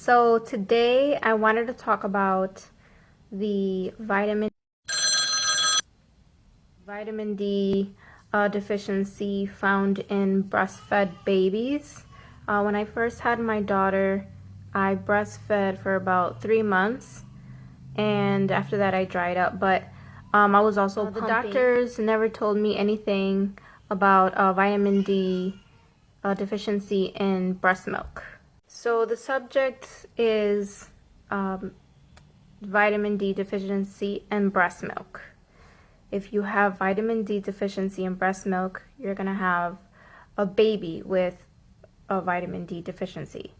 So today I wanted to talk about the vitamin D deficiency found in breastfed babies. When I first had my daughter, I breastfed for about 3 months, and after that I dried up. But I was also pumping. The doctors never told me anything about vitamin D deficiency in breast milk. So the subject is vitamin D deficiency in breast milk. If you have vitamin D deficiency in breast milk, you're going to have a baby with a vitamin D deficiency.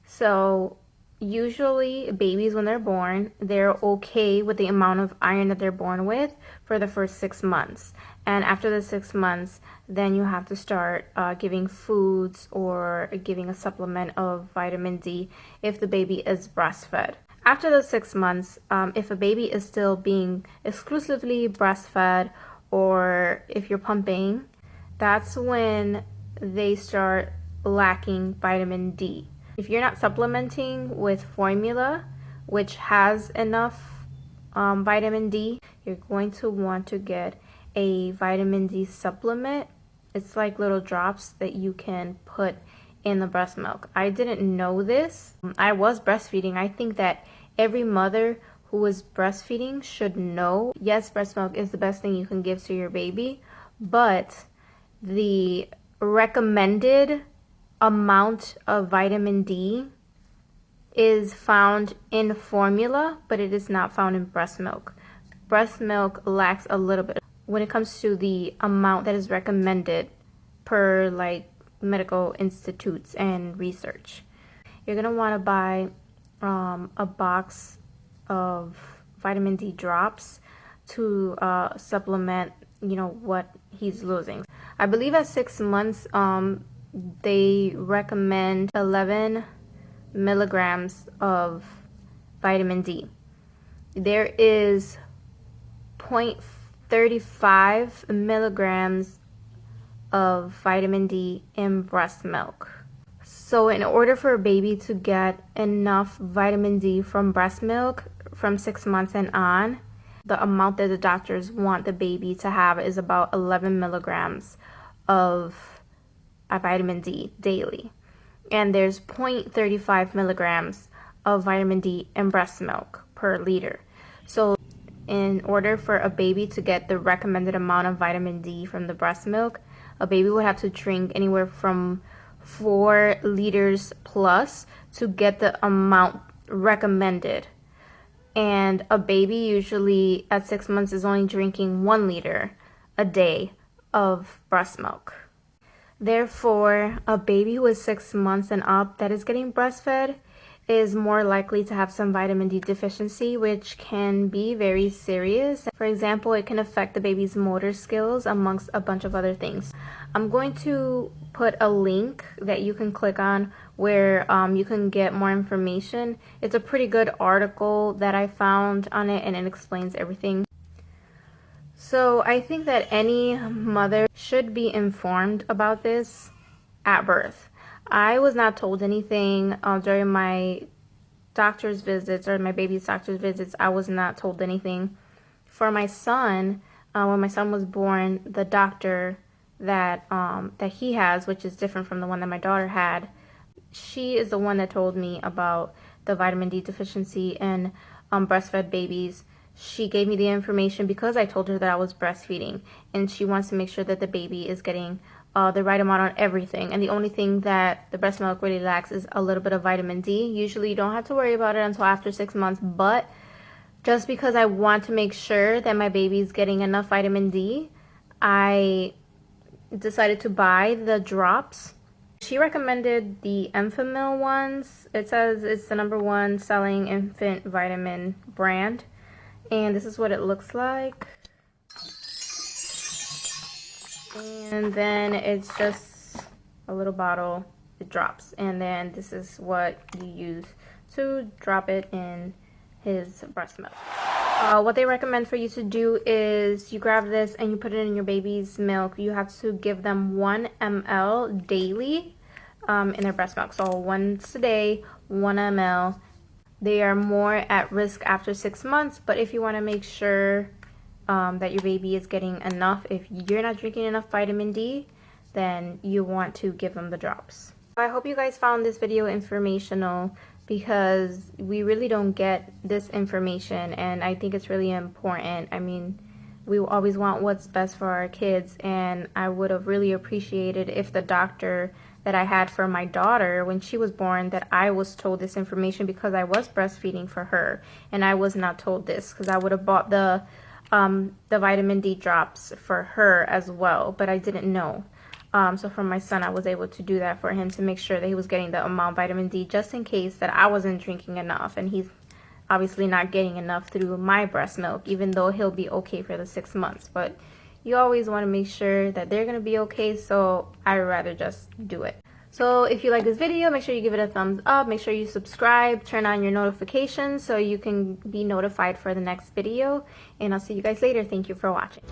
So usually babies, when they're born, they're okay with the amount of iron that they're born with for the first 6 months. And after the 6 months, then you have to start giving foods or giving a supplement of vitamin D if the baby is breastfed. After the 6 months, if a baby is still being exclusively breastfed, or if you're pumping, that's when they start lacking vitamin D. If you're not supplementing with formula, which has enough vitamin D, you're going to want to get a vitamin D supplement. It's like little drops that you can put in the breast milk. I didn't know this. I was breastfeeding. I think that every mother who is breastfeeding should know, yes, breast milk is the best thing you can give to your baby, but the recommended amount of vitamin D is found in formula, but it is not found in breast milk. Breast milk lacks a little bit when it comes to the amount that is recommended per like medical institutes and research. You're gonna want to buy a box of vitamin D drops to supplement, what he's losing. I believe at 6 months, they recommend 11 milligrams of vitamin D. There is 0.35 milligrams of vitamin D in breast milk. So in order for a baby to get enough vitamin D from breast milk from 6 months and on, the amount that the doctors want the baby to have is about 11 milligrams of vitamin D daily. And there's 0.35 milligrams of vitamin D in breast milk per liter. So in order for a baby to get the recommended amount of vitamin D from the breast milk, a baby would have to drink anywhere from 4 liters plus to get the amount recommended. And a baby usually at 6 months is only drinking 1 liter a day of breast milk. Therefore, a baby who is 6 months and up that is getting breastfed is more likely to have some vitamin D deficiency, which can be very serious. For example, it can affect the baby's motor skills amongst a bunch of other things. I'm going to put a link that you can click on where you can get more information. It's a pretty good article that I found on it, and it explains everything. So I think that any mother should be informed about this at birth. I was not told anything during my doctor's visits or my baby's doctor's visits. I was not told anything. For my son, when my son was born, the doctor that he has, which is different from the one that my daughter had, she is the one that told me about the vitamin D deficiency in breastfed babies. She gave me the information because I told her that I was breastfeeding, and she wants to make sure that the baby is getting the right amount on everything. And the only thing that the breast milk really lacks is a little bit of vitamin D. Usually you don't have to worry about it until after 6 months, but just because I want to make sure that my baby is getting enough vitamin D, I decided to buy the drops. She recommended the ENFAMIL ones. It says it's the #1 selling infant vitamin brand. And this is what it looks like. And then it's just a little bottle. It drops. And then this is what you use to drop it in his breast milk. What they recommend for you to do is you grab this and you put it in your baby's milk. You have to give them 1 ml daily in their breast milk. So once a day, 1 ml. They are more at risk after 6 months, but if you want to make sure that your baby is getting enough, if you're not drinking enough vitamin D, then you want to give them the drops. I hope you guys found this video informational, because we really don't get this information, and I think it's really important. I mean, we always want what's best for our kids, and I would have really appreciated if the doctor that I had for my daughter when she was born, that I was told this information, because I was breastfeeding for her and I was not told this, because I would have bought the vitamin D drops for her as well, but I didn't know. So for my son, I was able to do that for him to make sure that he was getting the amount of vitamin D, just in case that I wasn't drinking enough, and he's obviously not getting enough through my breast milk, even though he'll be okay for the 6 months. But you always want to make sure that they're going to be okay, so I'd rather just do it. So if you like this video, make sure you give it a thumbs up, make sure you subscribe, turn on your notifications so you can be notified for the next video, and I'll see you guys later. Thank you for watching.